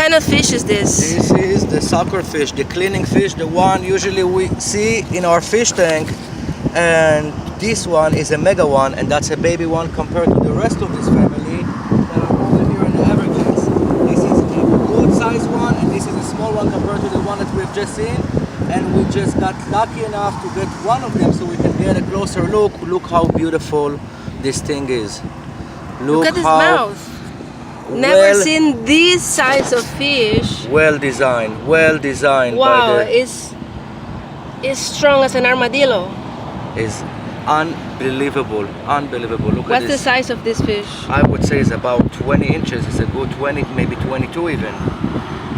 kind of fish is this? This is the sucker fish, the cleaning fish, the one usually we see in our fish tank. And this one is a mega one, and that's a baby one compared to the rest of this family that are over here in the Everglades. This is a good size one, and this is a small one compared to the one that we've just seen. And we just got lucky enough to get one of them so we can get a closer look. Look how beautiful this thing is. Look at his mouth. Never seen this size of fish. Well designed Wow, by the... it's strong as an armadillo. Is unbelievable. Look What's at the this. size of this fish? I would say it's about 20 inches. It's a good 20, maybe 22 even.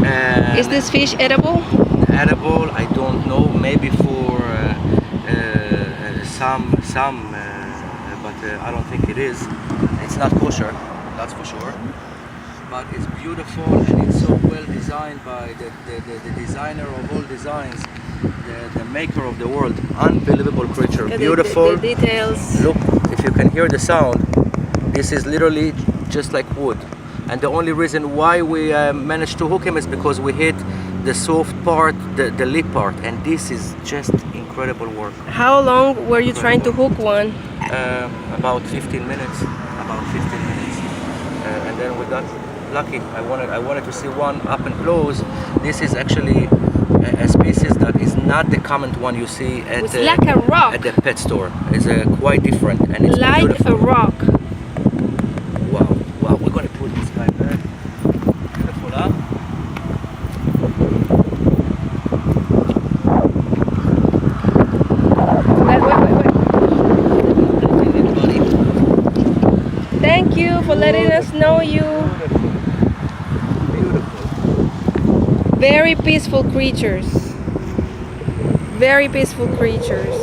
And Is this fish edible? edible? I don't know. Maybe for some, but I don't think it is. It's not kosher, that's for sure. But it's beautiful and it's so well designed by the designer of all designs, the maker of the world. Unbelievable creature, beautiful. The details. Look, if you can hear the sound, this is literally just like wood. And the only reason why we managed to hook him is because we hit the soft part, the lip part, and this is just incredible work. How long were you trying to hook one? About 15 minutes. And then we got lucky. I wanted to see one up and close. This is actually a species that is not the common one you see at It's like a rock. at the pet store. It's quite different, and it's Like beautiful. a rock. Wow, we're gonna put this guy there. Beautiful, huh? Wait. Thank you for letting us know you. Beautiful. Very peaceful creatures. Very peaceful creatures.